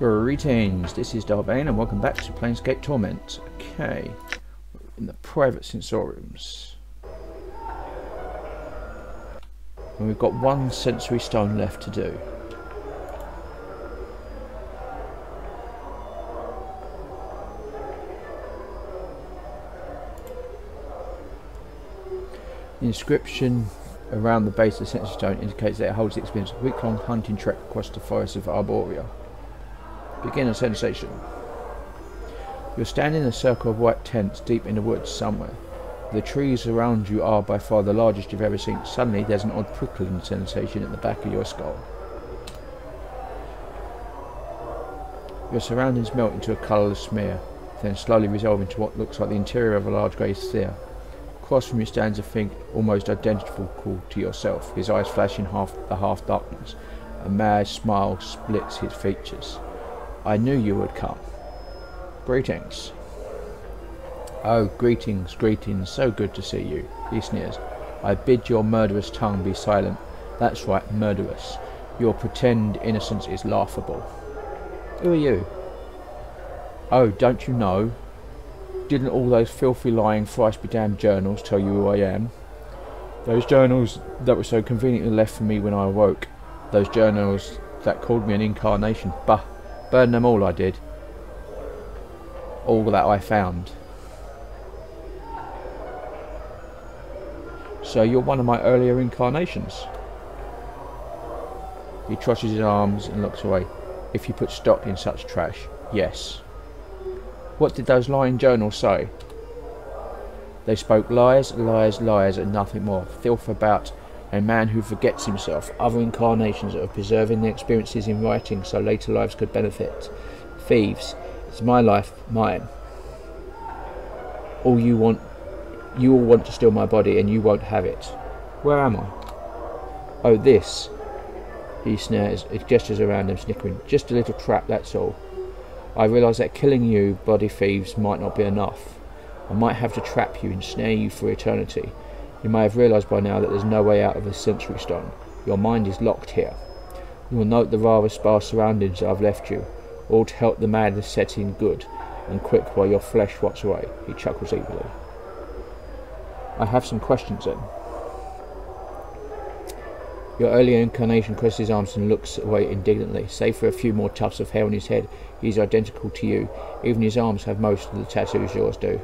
Greetings, this is Vane and welcome back to Planescape Torment. Okay, in the private sensoriums. And we've got one sensory stone left to do. The inscription around the base of the sensory stone indicates that it holds the experience of a week-long hunting trek across the forests of Arborea. Begin a sensation. You're standing in a circle of white tents deep in the woods somewhere. The trees around you are by far the largest you've ever seen. Suddenly there's an odd prickling sensation at the back of your skull. Your surroundings melt into a colourless smear, then slowly resolve into what looks like the interior of a large grey sphere. Across from you stands a figure almost identical to yourself, his eyes flashing the half darkness. A mad smile splits his features. I knew you would come. Greetings. Oh, greetings, greetings, so good to see you, he sneers. I bid your murderous tongue be silent. That's right, murderous. Your pretend innocence is laughable. Who are you? Oh, don't you know? Didn't all those filthy lying thrice-be-damned journals tell you who I am? Those journals that were so conveniently left for me when I awoke. Those journals that called me an incarnation. Bah! Burn them all, I did. All that I found. So you're one of my earlier incarnations. He crosses his arms and looks away. If you put stock in such trash, yes. What did those lying journals say? They spoke lies, lies, lies, and nothing more. Filth about a man who forgets himself, other incarnations of preserving the experiences in writing so later lives could benefit. Thieves, it's my life, mine. You all want to steal my body and you won't have it. Where am I? Oh, this. He sneers, gestures around him, snickering. Just a little trap, that's all. I realise that killing you, body thieves, might not be enough. I might have to trap you and snare you for eternity. You may have realised by now that there's no way out of the sensory stone. Your mind is locked here. You will note the rather sparse surroundings that I've left you, all to help the madness set in good and quick while your flesh rots away. He chuckles evilly. I have some questions then. Your earlier incarnation crosses his arms and looks away indignantly. Save for a few more tufts of hair on his head, he is identical to you. Even his arms have most of the tattoos yours do.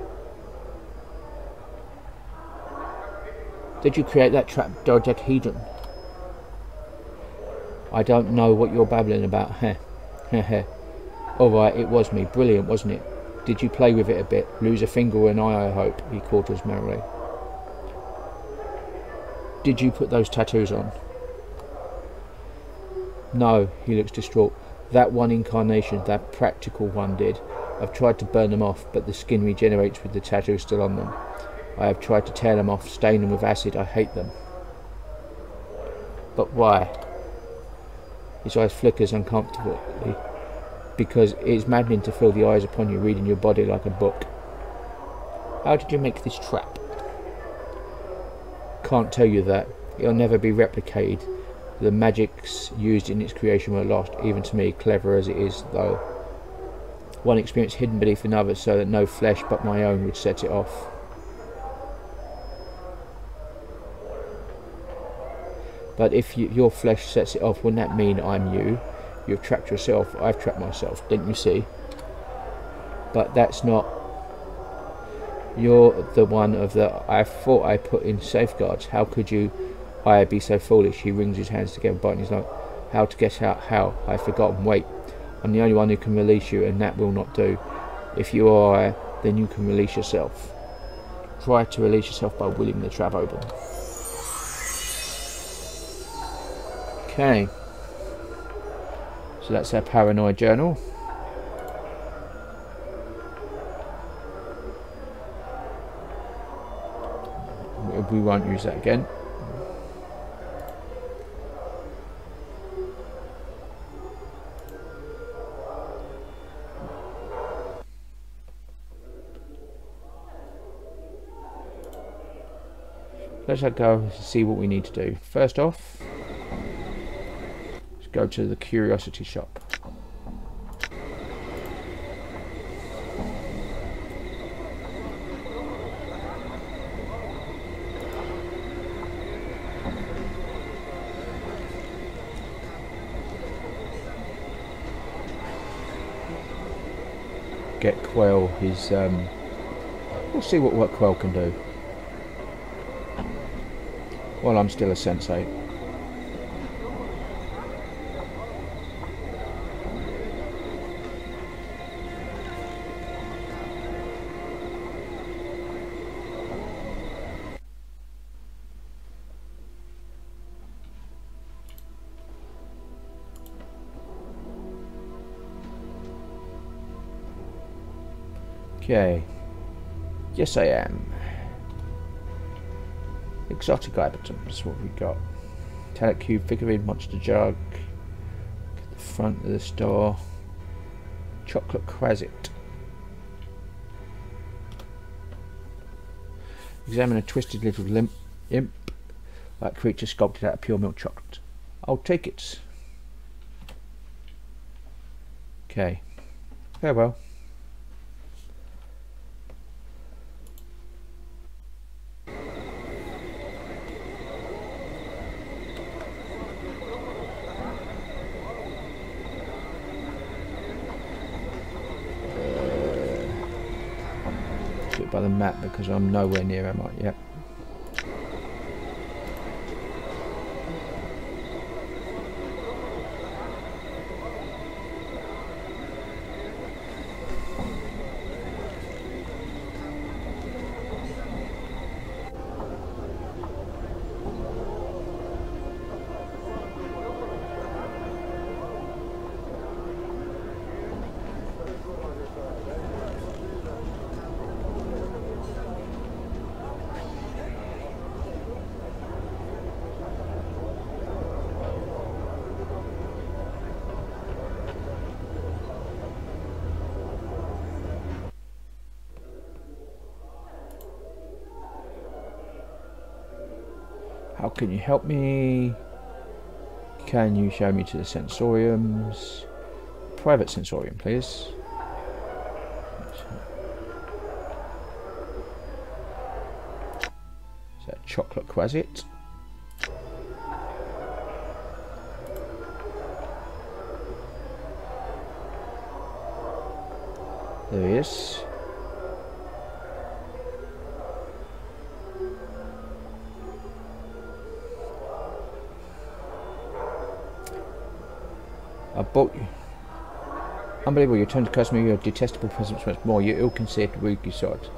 Did you create that trap, dodecahedron? I don't know what you're babbling about, heh. Heh heh. Alright, it was me. Brilliant, wasn't it? Did you play with it a bit? Lose a finger or an eye, I hope, he quarters merrily. Did you put those tattoos on? No, he looks distraught. That one incarnation, that practical one did. I've tried to burn them off, but the skin regenerates with the tattoos still on them. I have tried to tear them off, stain them with acid. I hate them. But why? His eyes flickers uncomfortably. Because it is maddening to feel the eyes upon you, reading your body like a book. How did you make this trap? Can't tell you that. It'll never be replicated. The magics used in its creation were lost, even to me, clever as it is, though. One experience hidden beneath another so that no flesh but my own would set it off. But if your flesh sets it off, wouldn't that mean I'm you? You've trapped yourself. I've trapped myself. Didn't you see? But that's not... You're the one of the... I thought I put in safeguards. How could you... I be so foolish? He wrings his hands together, biting his lip. How to get out? How? I've forgotten. Wait. I'm the only one who can release you, and that will not do. If you are I, then you can release yourself. Try to release yourself by willing the trap open. Okay, so that's our paranoid journal. We won't use that again. Let's go and see what we need to do. First off, let's go to the curiosity shop. get Quell his... we'll see what Quell can do. While I'm still a sensei. Okay. Yes, I am. Exotic items. What we got? Talent cube, figurine, monster jug. At the front of the store. Chocolate Quasit. Examine a twisted little imp, like creature sculpted out of pure milk chocolate. I'll take it. Okay. Farewell. By the map because I'm nowhere near am I? Yep. How can you help me? Can you show me to the sensoriums? Private sensorium, please. Is that Chocolate Quasit? There he is. I bought you. Unbelievable, you turned to customer your detestable presence once more. You ill-conceived, weak sod.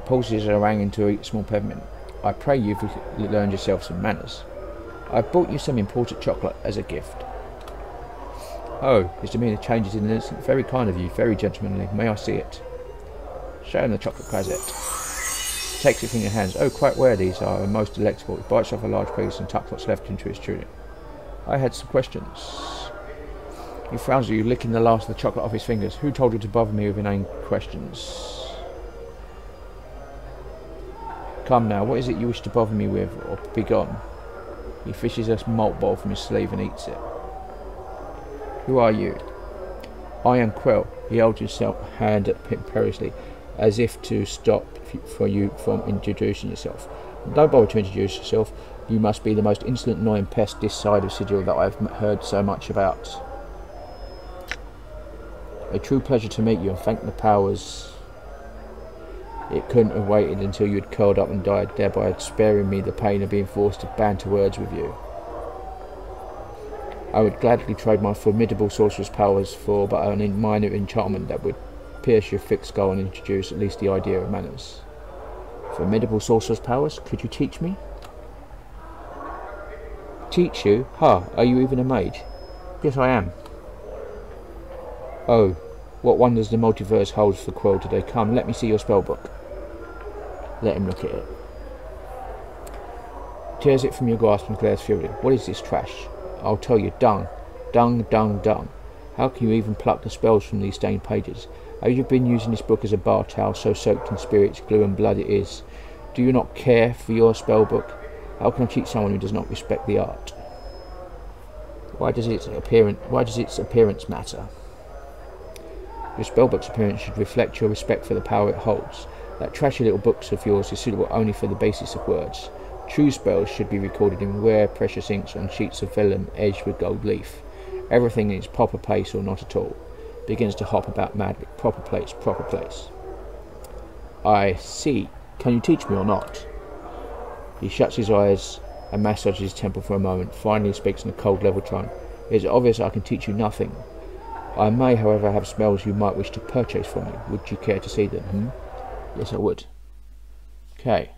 Pulses harangue into a small peppermint. I pray you've learned yourself some manners. I've bought you some imported chocolate as a gift. Oh, his demeanour changes in an instant. Very kind of you, very gentlemanly. May I see it? Show him the chocolate Quasit. Takes it from your hands. Oh, quite rare these are, and most delectable. He bites off a large piece and tucks what's left into his tunic. I had some questions. He frowns at you, licking the last of the chocolate off his fingers. Who told you to bother me with inane questions? Come now, what is it you wish to bother me with, or be gone? He fishes a malt bowl from his sleeve and eats it. Who are you? I am Quell. He holds his hand up imperiously, as if to stop for you from introducing yourself. Don't bother to introduce yourself. You must be the most insolent, annoying pest this side of Sigil that I've heard so much about. A true pleasure to meet you, and thank the powers. It couldn't have waited until you had curled up and died, thereby sparing me the pain of being forced to banter words with you. I would gladly trade my formidable sorcerer's powers for but a minor enchantment that would pierce your thick skull and introduce at least the idea of manners. Formidable sorcerer's powers? Could you teach me? Teach you? Ha! Are you even a mage? Yes, I am. Oh, what wonders the multiverse holds for Quell today. Come, let me see your spellbook. Let him look at it. Tears it from your grasp and glares furiously. What is this trash? I'll tell you, dung. Dung, dung, dung. How can you even pluck the spells from these stained pages? Have you been using this book as a bar towel, so soaked in spirits, glue and blood it is? Do you not care for your spellbook? How can I cheat someone who does not respect the art? Why does its appearance matter? Your spellbook's appearance should reflect your respect for the power it holds. That trashy little book of yours is suitable only for the basis of words. True spells should be recorded in rare precious inks on sheets of vellum edged with gold leaf. Everything in its proper place or not at all. begins to hop about madly. Proper place, proper place. I see. Can you teach me or not? He shuts his eyes and massages his temple for a moment, finally speaks in a cold level tone. It is obvious I can teach you nothing. I may, however, have spells you might wish to purchase from me. Would you care to see them? Yes, I would. Okay.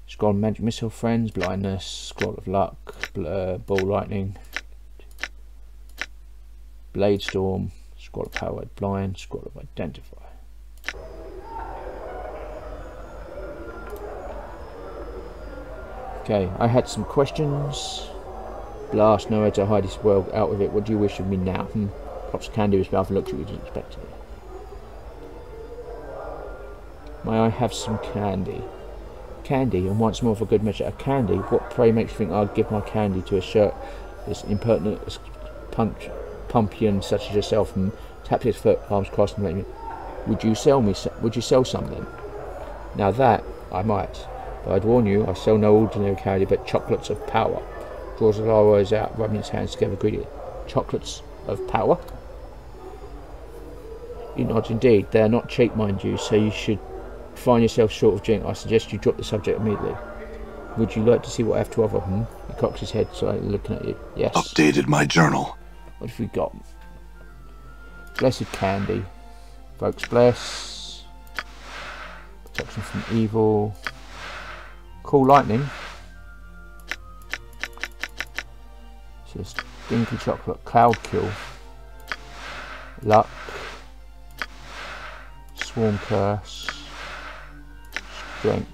Scroll of magic missile, friends, blindness, scroll of luck, ball lightning, blade storm, scroll of power, blind, scroll of identify. Okay, I had some questions. Blast, nowhere to hide his world, out with it. What do you wish of me now? Pops candy with his mouth and looks at you unexpectedly. May I have some candy? Candy, and once more for good measure, a candy? What pray makes you think I'd give my candy to a shirt as impertinent as pumpion such as yourself? And taps his foot, arms crossed, and let me. Would you sell some then? Now that I might, but I'd warn you, I sell no ordinary candy, but chocolates of power. Draws his eyes out, rubbing his hands together greedily. Chocolates of power? You nod indeed. They are not cheap, mind you, so you should find yourself short of drink. I suggest you drop the subject immediately. Would you like to see what I have to offer? He cocks his head, slightly looking at you. Yes. Updated my journal. What have we got? Blessed candy. Folks bless. Protection from evil. Cool lightning. It's just stinky chocolate. Cloud kill. Luck. Swarm curse. Strength.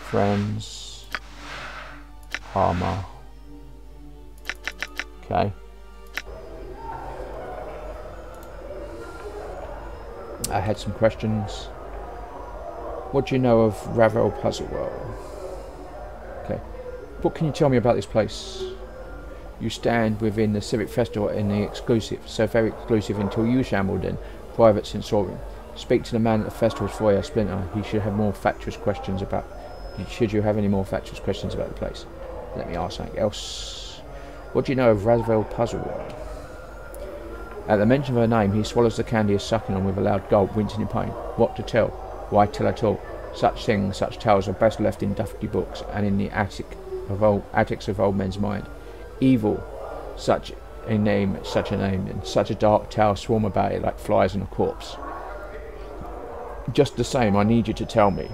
Friends. Armor. Okay. I had some questions. What do you know of Ravel Puzzle World? Okay. What can you tell me about this place? You stand within the Civic Festival in the exclusive, so very exclusive until you shambled in, private sensorium. Speak to the man at the festival's foyer, Splinter. He should have more fatuous questions about. Should you have any more fatuous questions about the place? Let me ask something else. What do you know of Ravel Puzzle World? At the mention of her name, he swallows the candy as sucking on with a loud gulp, wincing in pain. What to tell? Why tell at all? Such things, such tales are best left in dusty books and in the attics of old men's mind. Evil, such a name, and such a dark tale swarm about it like flies on a corpse. Just the same, I need you to tell me.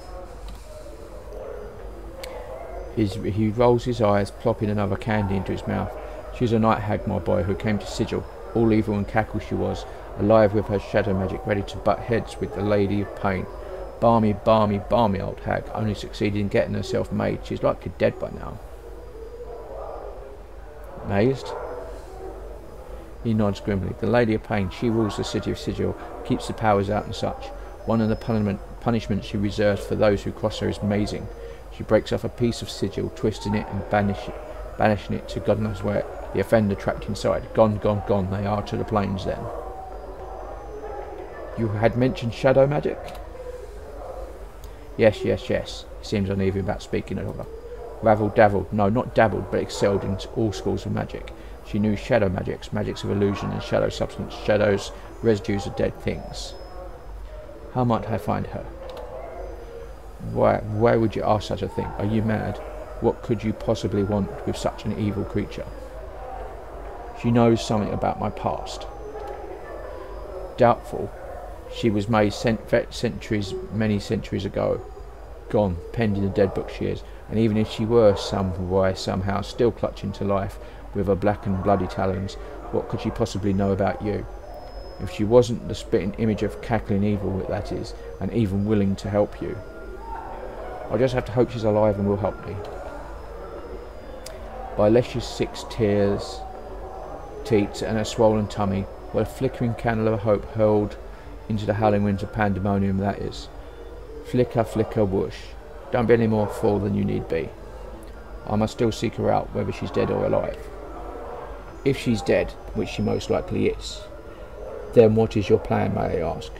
He rolls his eyes, plopping another candy into his mouth. She's a night hag, my boy, who came to Sigil. All evil and cackle she was, alive with her shadow magic, ready to butt heads with the Lady of Pain. Balmy, balmy, balmy old hag, only succeeded in getting herself made. She's likely dead by now. Amazed? He nods grimly. The Lady of Pain, she rules the city of Sigil, keeps the powers out and such. One of the punishments she reserves for those who cross her is mazing. She breaks off a piece of sigil, twisting it and banishing it to God knows where. The offender trapped inside. Gone, gone, gone. They are to the plains then. You had mentioned shadow magic? Yes, yes, yes. He seems uneven about speaking of her. Ravel dabbled. No, not dabbled, but excelled in all schools of magic. She knew shadow magics, magics of illusion and shadow substance, shadows, residues of dead things. How might I find her? Why would you ask such a thing? Are you mad? What could you possibly want with such an evil creature? She knows something about my past. Doubtful. She was made many centuries ago. Gone, penned in the dead book she is. And even if she were somehow still clutching to life with her black and bloody talons, what could she possibly know about you? If she wasn't the spitting image of cackling evil, that is, and even willing to help you. I'll just have to hope she's alive and will help me. By Lesh's 6 teats and her swollen tummy, what a flickering candle of hope hurled into the howling winds of pandemonium that is. Flicker, flicker, whoosh. Don't be any more fool than you need be. I must still seek her out, whether she's dead or alive. If she's dead, which she most likely is, then what is your plan, may I ask?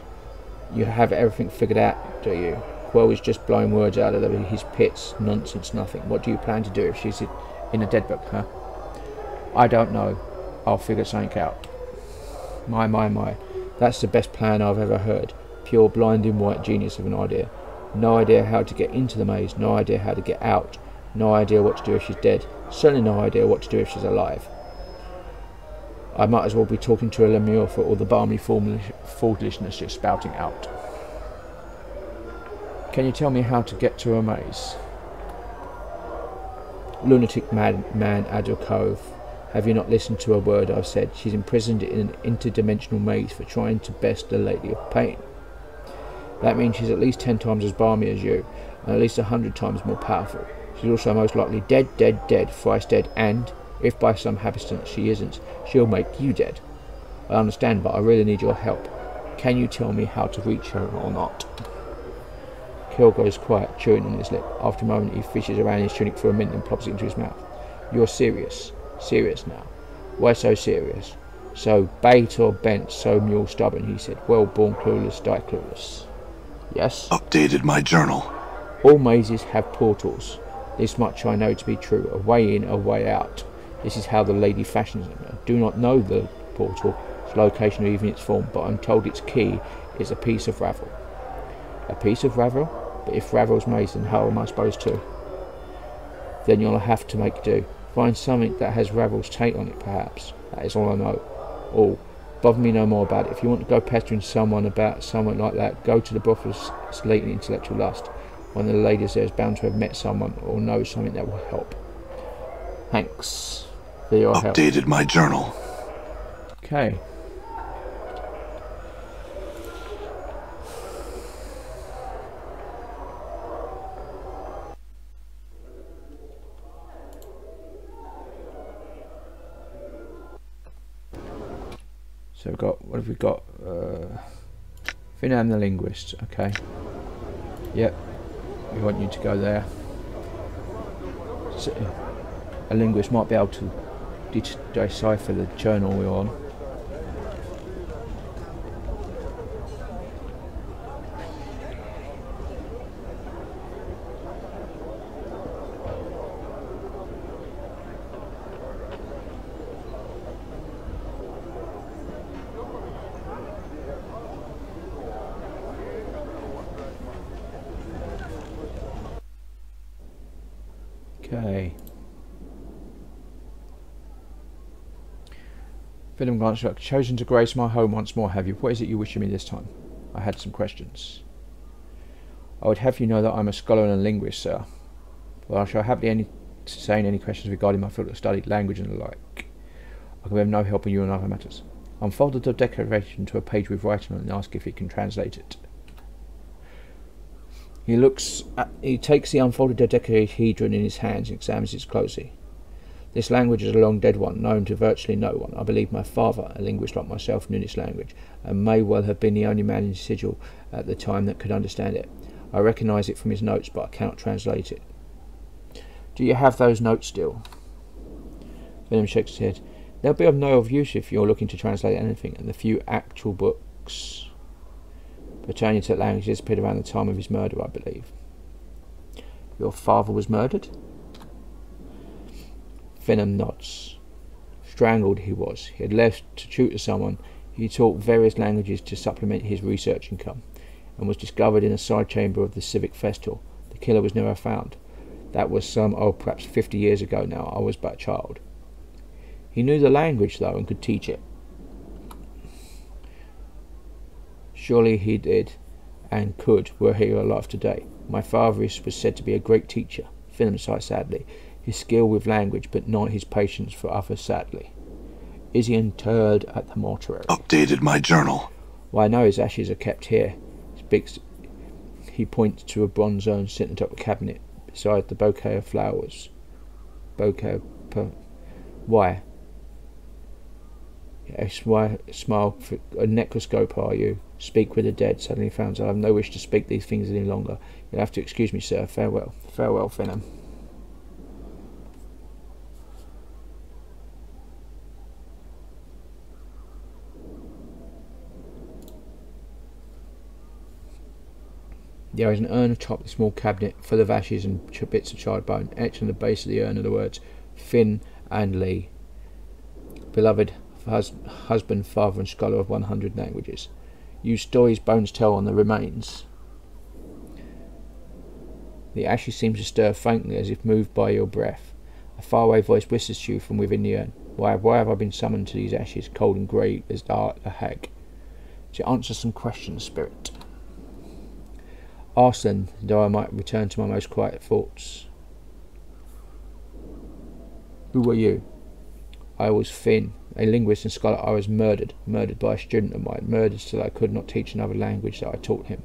You have everything figured out, do you? Quell is just blowing words out of his pits. Nonsense, nothing. What do you plan to do if she's in a dead book, huh? I don't know. I'll figure something out. My. That's the best plan I've ever heard. Pure blinding white genius of an idea. No idea how to get into the maze. No idea how to get out. No idea what to do if she's dead. Certainly no idea what to do if she's alive. I might as well be talking to a lemure for all the balmy foolishness you're spouting out. Can you tell me how to get to a maze? Lunatic man Adder Cove. Have you not listened to a word I've said? She's imprisoned in an interdimensional maze for trying to best the Lady of Pain. That means she's at least 10 times as balmy as you, and at least 100 times more powerful. She's also most likely dead, thrice dead, and, if by some happenstance she isn't, she'll make you dead. I understand, but I really need your help. Can you tell me how to reach her or not? Kel goes quiet, chewing on his lip. After a moment he fishes around his tunic for a minute and plops it into his mouth. You're serious. Serious now. Why so serious? So bait or bent, so mule stubborn, he said. Well born clueless, die clueless. Yes? Updated my journal. All mazes have portals. This much I know to be true. A way in, a way out. This is how the lady fashions them. I do not know the portal, its location or even its form, but I'm told its key is a piece of ravel. A piece of ravel? But if ravel's maze, then how am I supposed to? Then you'll have to make do. Find something that has ravel's take on it, perhaps. That is all I know. All. Bother me no more about it. If you want to go pestering someone about someone like that, go to the brothel's latent intellectual lust. One of the ladies there is bound to have met someone or knows something that will help. Thanks for your help. Updated my journal. Okay. So we've got, what have we got? Vane the linguist, okay. Yep, we want you to go there. So, a linguist might be able to decipher the journal we're on. Okay. Venom glanced up. Chosen to grace my home once more, have you? What is it you wish of me this time? I had some questions. I would have you know that I'm a scholar and a linguist, sir. But I shall happily entertain any questions regarding my field of study, language and the like. I can have no help in you on other matters. Unfolded the declaration to a page with writing on it and ask if he can translate it. He takes the unfolded dodecahedron in his hands and examines it closely. This language is a long dead one, known to virtually no one. I believe my father, a linguist like myself, knew this language, and may well have been the only man in Sigil at the time that could understand it. I recognise it from his notes, but I cannot translate it. Do you have those notes still? Venom shakes his head. They'll be of no use if you're looking to translate anything, and the few actual books pertaining to that language disappeared around the time of his murder, I believe. Your father was murdered? Venom nods. Strangled he was. He had left to tutor someone. He taught various languages to supplement his research income, and was discovered in a side chamber of the civic festival. The killer was never found. That was perhaps 50 years ago now. I was but a child. He knew the language, though, and could teach it. Surely he did, and could, were he alive today. My father was said to be a great teacher. Venom sighed sadly. His skill with language, but not his patience for others, sadly. Is he interred at the mortuary? Updated my journal. Why, no, his ashes are kept here. He points to a bronze urn sitting atop a cabinet beside the bouquet of flowers. Why? A smile. A necroscope, are you? Speak with the dead. Suddenly found I have no wish to speak these things any longer. You'll have to excuse me, sir. Farewell. Farewell, Venom. There is an urn atop the small cabinet full of ashes and bits of charred bone. Etched on the base of the urn are the words Finn and Lee, beloved husband, father and scholar of 100 languages. Use stories bones tell on the remains. The ashes seem to stir faintly as if moved by your breath. A faraway voice whispers to you from within the urn. Why have I been summoned to these ashes, cold and grey as a hag? To answer some questions, spirit. Ask them, though I might return to my most quiet thoughts. Who were you? I was Finn, a linguist and scholar. I was murdered by a student of mine, murdered so that I could not teach another language that I taught him.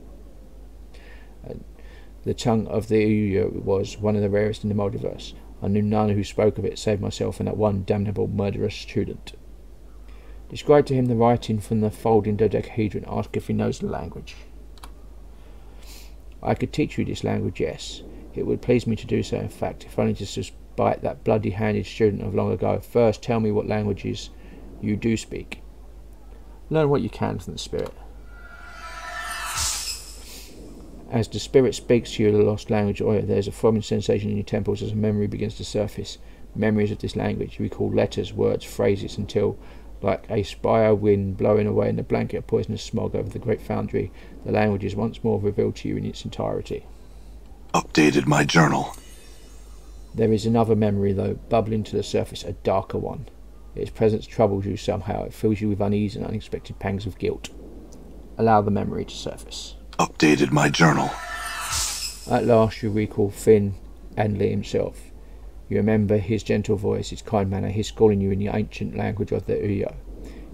The tongue of the Uyo was one of the rarest in the multiverse. I knew none who spoke of it save myself and that one damnable murderous student. Describe to him the writing from the folding dodecahedron. Ask if he knows the language. I could teach you this language, yes. It would please me to do so, in fact, if only to spite that bloody-handed student of long ago. First, tell me what languages you do speak. Learn what you can from the spirit. As the spirit speaks to you the lost language, there is a throbbing sensation in your temples as a memory begins to surface. Memories of this language. You recall letters, words, phrases, until, like a spire wind blowing away in the blanket of poisonous smog over the great foundry, the language is once more revealed to you in its entirety. Updated my journal. There is another memory, though, bubbling to the surface, a darker one. Its presence troubles you somehow. It fills you with unease and unexpected pangs of guilt. Allow the memory to surface. Updated my journal. At last you recall Finn and Lee himself. You remember his gentle voice, his kind manner, his schooling you in the ancient language of the Uyo.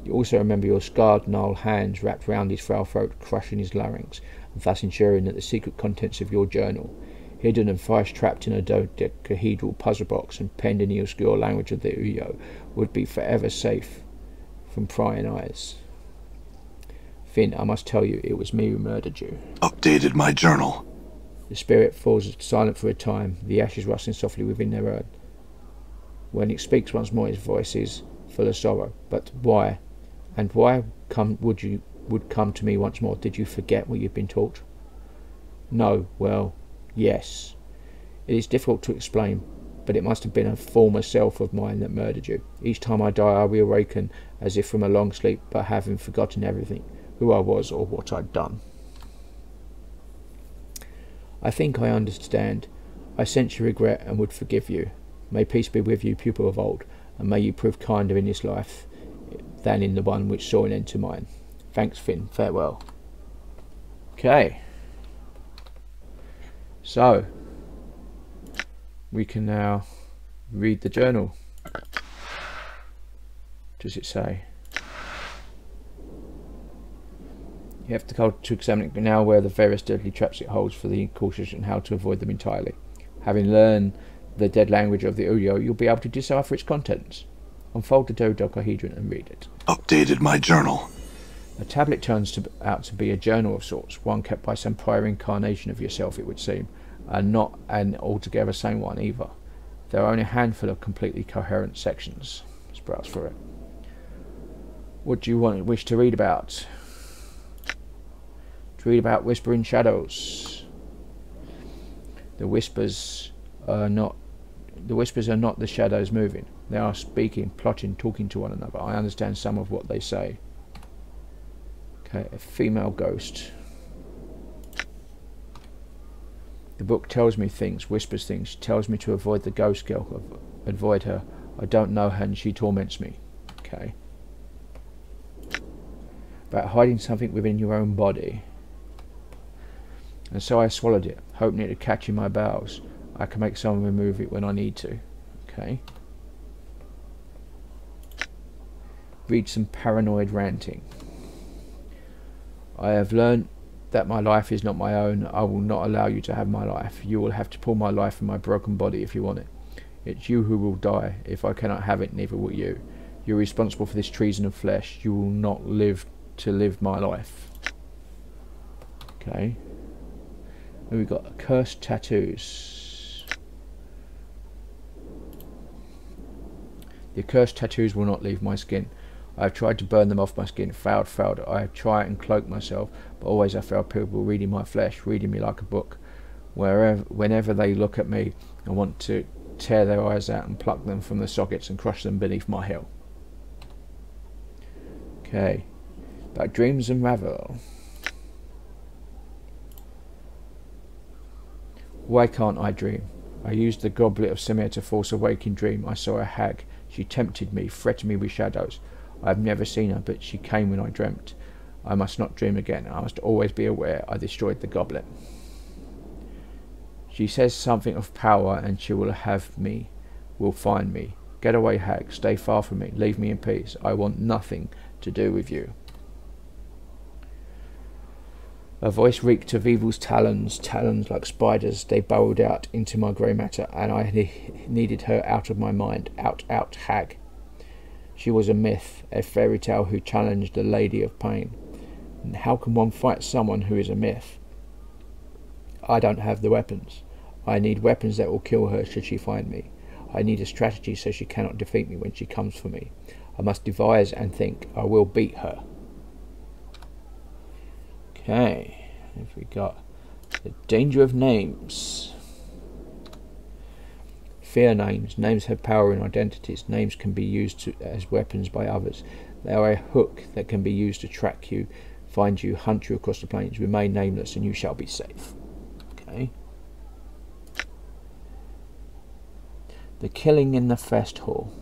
You also remember your scarred, gnarled hands wrapped round his frail throat, crushing his larynx, and thus ensuring that the secret contents of your journal, hidden and thrice trapped in a dodecahedral puzzle box and penned in the obscure language of the Uyo, would be forever safe from prying eyes. Finn, I must tell you, it was me who murdered you. Updated my journal. The spirit falls silent for a time, the ashes rustling softly within their urn. When it speaks once more, his voice is full of sorrow. But why? And why would come to me once more? Did you forget what you've been taught? No, well, yes. It is difficult to explain, but it must have been a former self of mine that murdered you. Each time I die, I reawaken as if from a long sleep, but having forgotten everything, who I was or what I'd done. I think I understand. I sense your regret and would forgive you. May peace be with you, pupil of old, and may you prove kinder in this life than in the one which saw an end to mine. Thanks, Finn. Farewell. Okay. So, we can now read the journal. Does it say? You have to go to examine it now, where the various deadly traps it holds for the incautious and how to avoid them entirely. Having learned the dead language of the Uyo, you'll be able to decipher its contents. Unfold the dodecahedron and read it. Updated my journal. A tablet turns out to be a journal of sorts, one kept by some prior incarnation of yourself, it would seem, and not an altogether sane one either. There are only a handful of completely coherent sections. Let's browse through it. What do you wish to read about? Read about whispering shadows. The whispers are not the shadows moving. They are speaking, plotting, talking to one another. I understand some of what they say. Okay, a female ghost. The book tells me things, whispers things, tells me to avoid the ghost girl, avoid her. I don't know her and she torments me. Okay. About hiding something within your own body. And so I swallowed it, hoping it would catch in my bowels. I can make someone remove it when I need to. Okay. Read some paranoid ranting. I have learned that my life is not my own. I will not allow you to have my life. You will have to pull my life from my broken body if you want it. It's you who will die. If I cannot have it, neither will you. You're responsible for this treason of flesh. You will not live to live my life. Okay. And we've got cursed tattoos. The accursed tattoos will not leave my skin. I have tried to burn them off my skin, failed. I have tried and cloaked myself, but always I found people reading my flesh, reading me like a book. Whenever they look at me, I want to tear their eyes out and pluck them from the sockets and crush them beneath my heel. Okay, about dreams unravel. Why can't I dream? I used the goblet of Semir to force a waking dream. I saw a hag. She tempted me, threatened me with shadows. I have never seen her, but she came when I dreamt. I must not dream again. I must always be aware I destroyed the goblet. She says something of power, and she will have me, will find me. Get away, hag. Stay far from me. Leave me in peace. I want nothing to do with you. Her voice reeked of evil's talons like spiders. They burrowed out into my grey matter, and I needed her out of my mind. Out, hag. She was a myth, a fairy tale who challenged the Lady of Pain. And how can one fight someone who is a myth? I don't have the weapons. I need weapons that will kill her should she find me. I need a strategy so she cannot defeat me when she comes for me. I must devise and think. I will beat her. Okay, if we got the danger of names. Fear names. Names have power in identities. Names can be used as weapons by others. They are a hook that can be used to track you, find you, hunt you across the plains. Remain nameless and you shall be safe. Okay. The killing in the fest hall.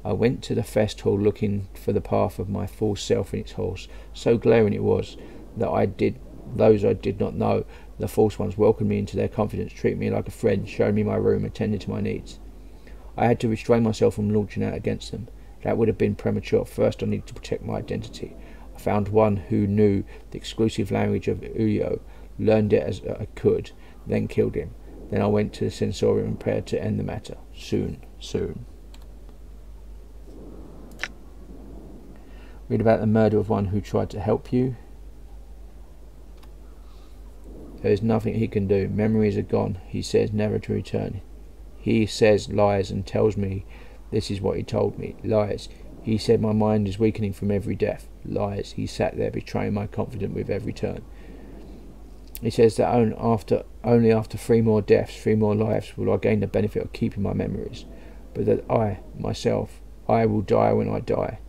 I went to the fest hall looking for the path of my false self in its horse. So glaring it was that those I did not know, the false ones, welcomed me into their confidence, treated me like a friend, showed me my room, attended to my needs. I had to restrain myself from launching out against them. That would have been premature. First I needed to protect my identity. I found one who knew the exclusive language of Uyo, learned it as I could, then killed him. Then I went to the sensorium and prepared to end the matter. Soon. Read about the murder of one who tried to help you. There is nothing he can do. Memories are gone. He says never to return. He says lies and tells me this is what he told me. Lies. He said my mind is weakening from every death. Lies. He sat there betraying my confidence with every turn. He says that only after 3 more deaths, 3 more lives, will I gain the benefit of keeping my memories. But that I will die when I die.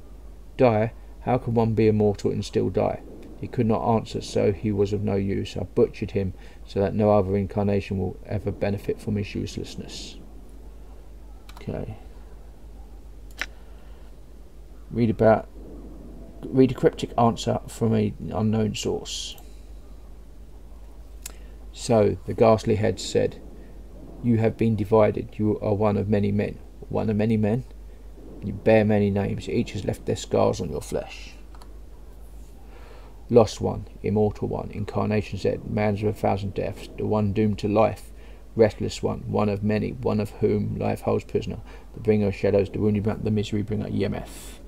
Die? How can one be immortal and still die? He could not answer, so he was of no use. I butchered him so that no other incarnation will ever benefit from his uselessness. Okay. Read a cryptic answer from an unknown source. So the ghastly head said, "You have been divided. You are one of many men." One of many men? You bear many names. Each has left their scars on your flesh. Lost one, immortal one, incarnation said, man's of 1,000 deaths, the one doomed to life. Restless one, one of many, one of whom life holds prisoner. The bringer of shadows, the wounded man, the misery bringer, Yemeth.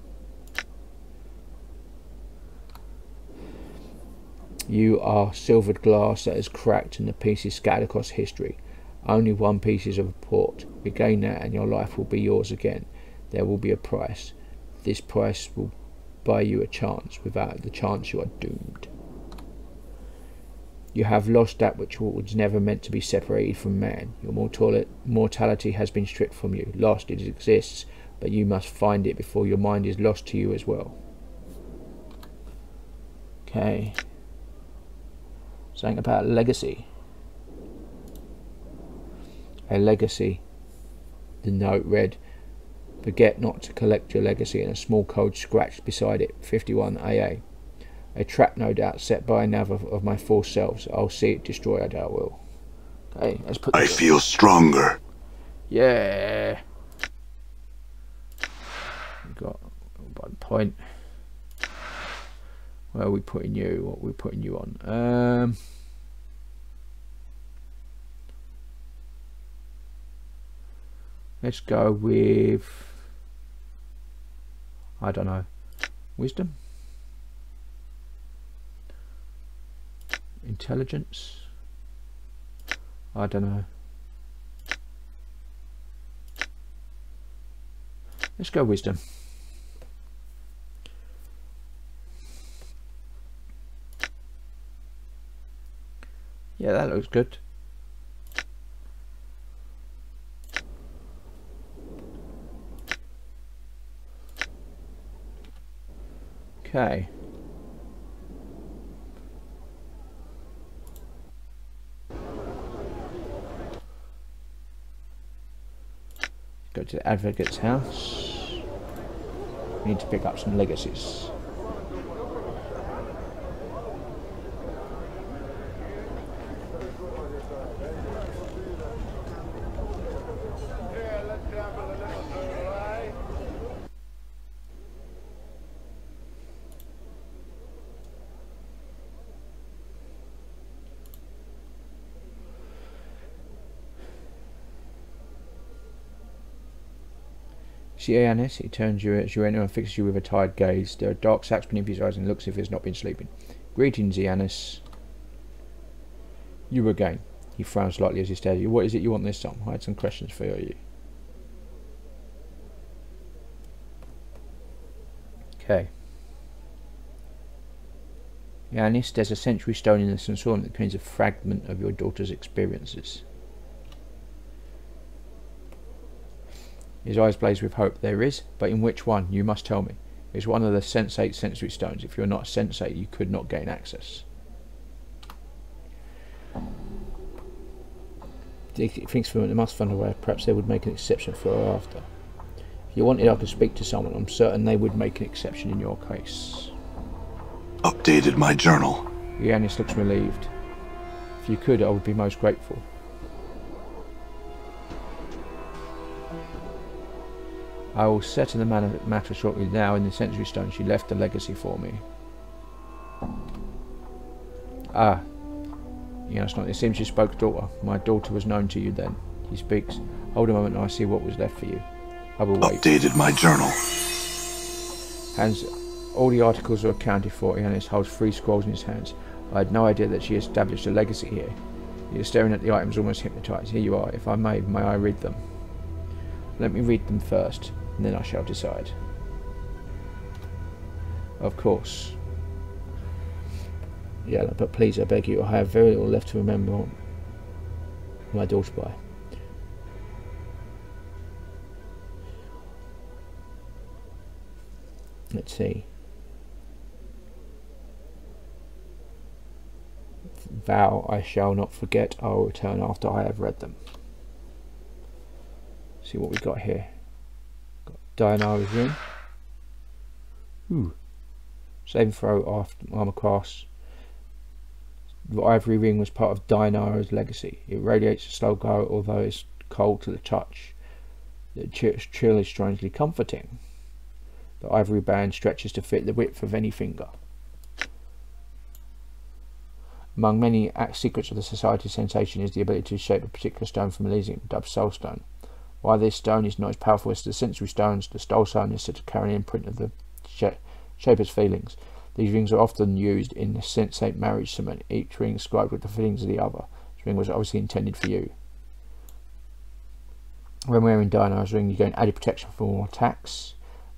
You are silvered glass that is cracked and the pieces scattered across history. Only one piece is of report. Regain that and your life will be yours again. There will be a price. This price will buy you a chance. Without the chance you are doomed. You have lost that which was never meant to be separated from man. Your mortality has been stripped from you. Lost, it exists, but you must find it before your mind is lost to you as well. Okay. Something about legacy. A legacy. The note read, "Forget not to collect your legacy," and a small code scratched beside it, 51 AA. A trap, no doubt, set by another of my false selves. I'll see it destroy, I doubt will. Okay, let's put I feel stronger. Yeah. We've got 1 point. Where are we putting you? What are we putting you on? Let's go with, I don't know, wisdom, intelligence, I don't know. Let's go wisdom. Yeah, that looks good. Okay. Go to the advocate's house. We need to pick up some legacies. See Ianis, he turns you as you enter and fixes you with a tired gaze. There are dark sacs beneath his eyes and looks as if he has not been sleeping. Greetings, Ianis. You again. He frowns slightly as he stares at you. What is it you want this time? I had some questions for you. Okay. Ianis, there's a century stone in the sensorium that contains a fragment of your daughter's experiences. His eyes blaze with hope. There is, but in which one? You must tell me. It's one of the sensate sensory stones. If you're not a sensate, you could not gain access. He thinks for a moment, they must find a way. Perhaps they would make an exception for her after. If you wanted, I could speak to someone. I'm certain they would make an exception in your case. Updated my journal. Ianis looks relieved. If you could, I would be most grateful. I will settle the matter shortly. Now in the sensory stone she left a legacy for me. Ah. Yes, not. It seems you spoke daughter. My daughter was known to you then. He speaks. Hold a moment and I see what was left for you. I will wait. Updated my journal. Hands. All the articles are accounted for. Ianis holds 3 scrolls in his hands. I had no idea that she established a legacy here. You're staring at the items almost hypnotised. Here you are. If I may I read them? Let me read them first, and then I shall decide. Of course. Yeah, but please, I beg you, I have very little left to remember my daughter by. Let's see. Vow I shall not forget. I will return after I have read them. See what we got here. Got Dianara's ring. Ooh. Saving throw after armor class. The ivory ring was part of Dianara's legacy. It radiates a slow glow, although it's cold to the touch. The chill is strangely comforting. The ivory band stretches to fit the width of any finger. Among many secrets of the Society's sensation is the ability to shape a particular stone from Elysium, dubbed Soul Stone. While this stone is not as powerful as the sensory stones, the Soul Stone is said to carry an imprint of the shaper's feelings. These rings are often used in the sensate marriage ceremony, each ring inscribed with the feelings of the other. This ring was obviously intended for you. When wearing Dianara's ring, you gain added protection from all attacks.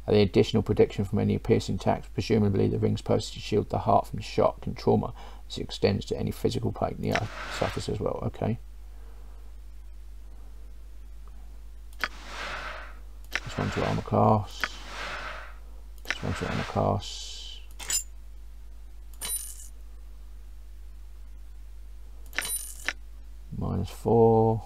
The additional protection from any piercing attacks. Presumably the ring's purpose to shield the heart from shock and trauma as it extends to any physical pain the eye suffers as well. Okay. This one's armor class. This one's armor class. -4.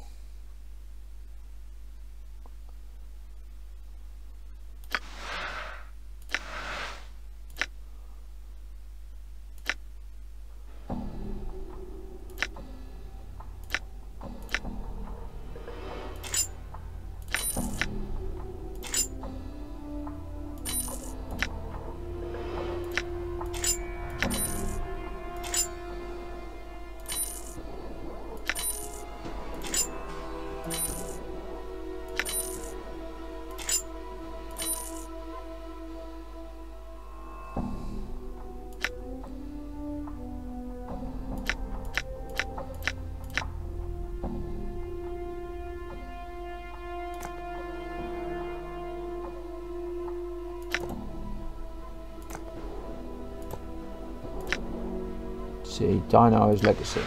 See, Dianara's legacy.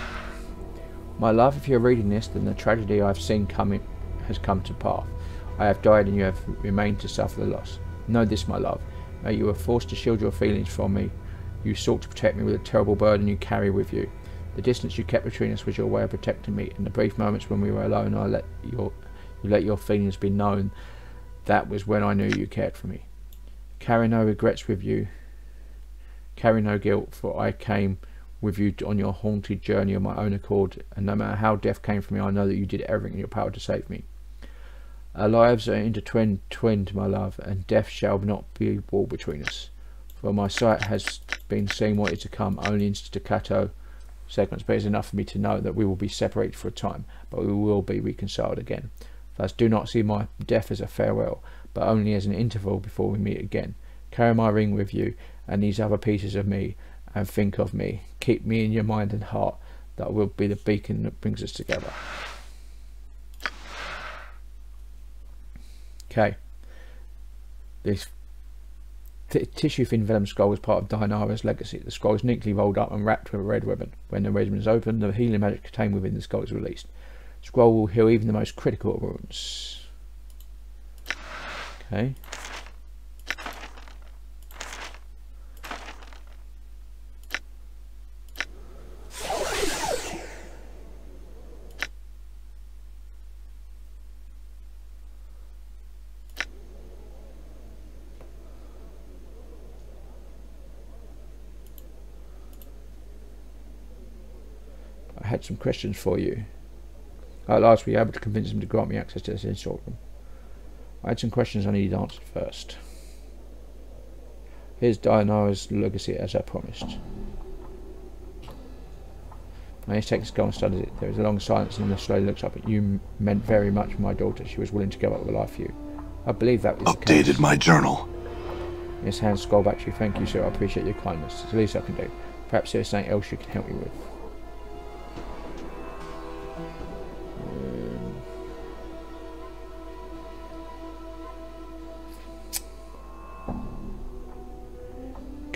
My love, if you're reading this, then the tragedy I have seen coming has come to pass. I have died and you have remained to suffer the loss. Know this, my love. Though you were forced to shield your feelings from me, you sought to protect me with a terrible burden you carry with you. The distance you kept between us was your way of protecting me. In the brief moments when we were alone, you let your feelings be known. That was when I knew you cared for me. Carry no regrets with you. Carry no guilt, for I came with you on your haunted journey of my own accord, and no matter how death came for me, I know that you did everything in your power to save me. Our lives are intertwined, my love, and death shall not be a wall between us. For my sight has been seeing what is to come only in staccato segments, but it is enough for me to know that we will be separated for a time, but we will be reconciled again. Thus do not see my death as a farewell, but only as an interval before we meet again. Carry my ring with you, and these other pieces of me, and think of me. Keep me in your mind and heart. That will be the beacon that brings us together. Okay. This tissue thin vellum scroll was part of Dinara's legacy. The scroll is neatly rolled up and wrapped with a red ribbon. When the ribbon is opened, the healing magic contained within the scroll is released. The scroll will heal even the most critical of wounds. Okay. I had some questions for you. At last we were able to convince him to grant me access to this install room. I had some questions I needed answered first. Here's Dinara's legacy as I promised. I need to take this go and study it. There is a long silence and then slowly looks up at you. Meant very much for my daughter. She was willing to give up her life for you. I believe that was the case. Updated my journal. His hands scroll back to you. Thank you, sir. I appreciate your kindness. It's the least I can do. Perhaps there's something else you can help me with.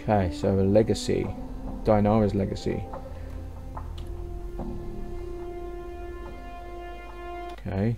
Okay, so a legacy. Dinara's legacy. Okay.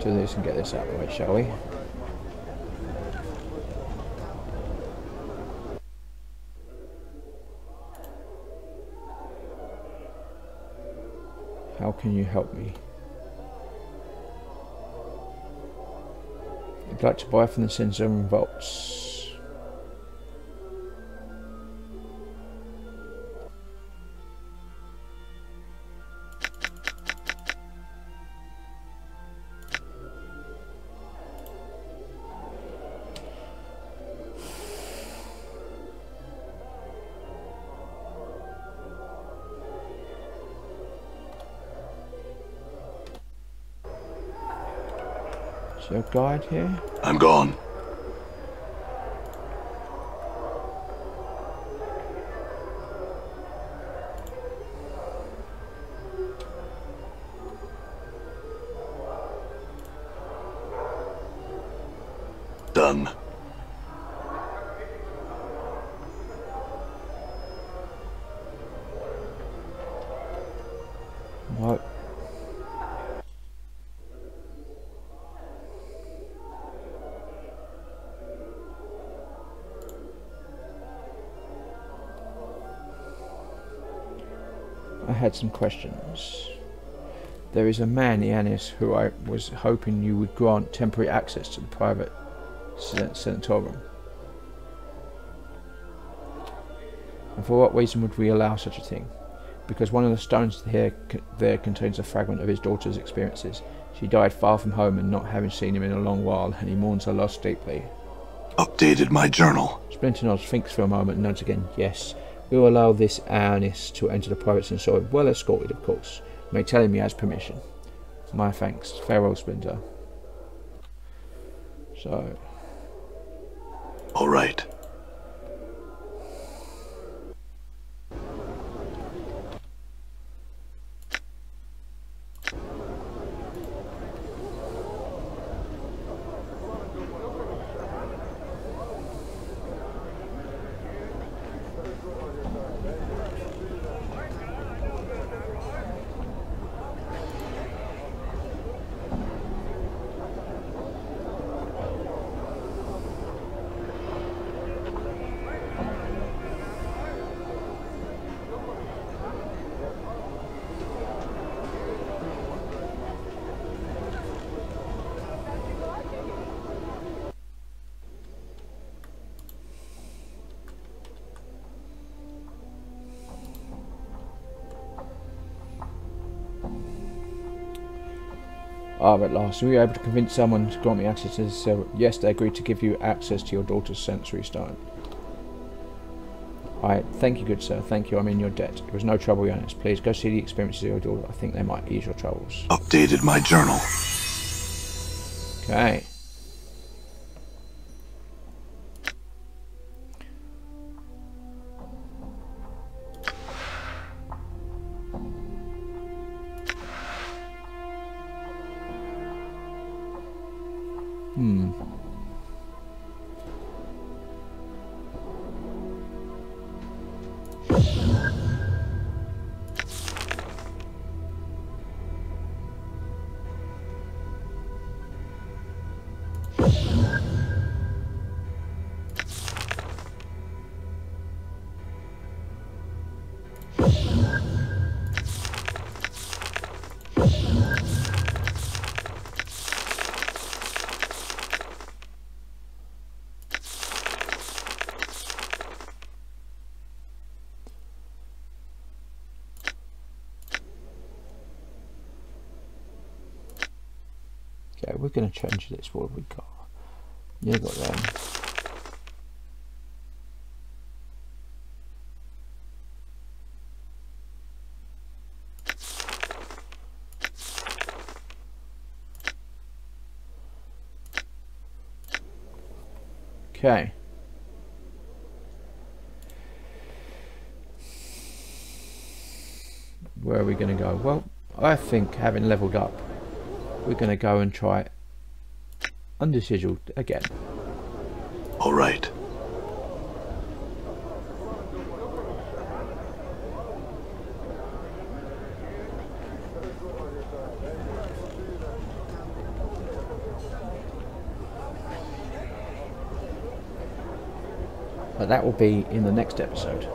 Do this and get this out of the way, shall we? How can you help me? I'd like to buy from the Sensor Vaults. Is there a guide here? I'm gone. Done. What? I had some questions. There is a man, Ianis, who I was hoping you would grant temporary access to the private sanatorium. And for what reason would we allow such a thing? Because one of the stones there contains a fragment of his daughter's experiences. She died far from home and not having seen him in a long while, and he mourns her loss deeply. Updated my journal. Splinter nods, thinks for a moment, and nods again. Yes, we will allow this Anis to enter the private sensorium, well escorted, of course. You may tell him he has permission. My thanks. Farewell, Splinter. So. All right. At last, we were able to convince someone to grant me access to this. Yes, they agreed to give you access to your daughter's sensory stone. Thank you, good sir. Thank you. I'm in your debt. It was no trouble, Jonas. Please go see the experiences of your daughter. I think they might ease your troubles. Updated my journal. Okay. Okay, we're going to change this. What have we got? Yeah, got them. Okay. Where are we going to go? Well, I think having leveled up, we're going to go and try Undersigil again. All right. But that will be in the next episode.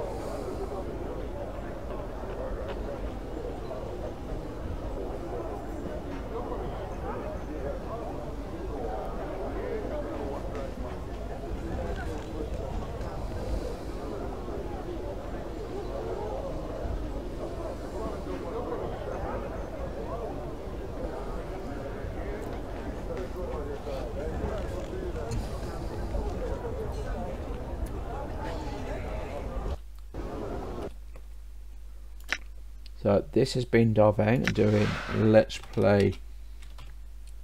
So this has been Vane doing Let's Play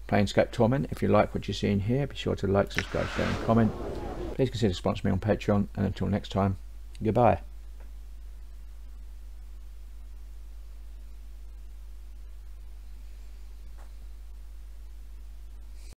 Planescape Torment. If you like what you're seeing here, be sure to like, subscribe, share and comment. Please consider sponsoring me on Patreon, and until next time, goodbye.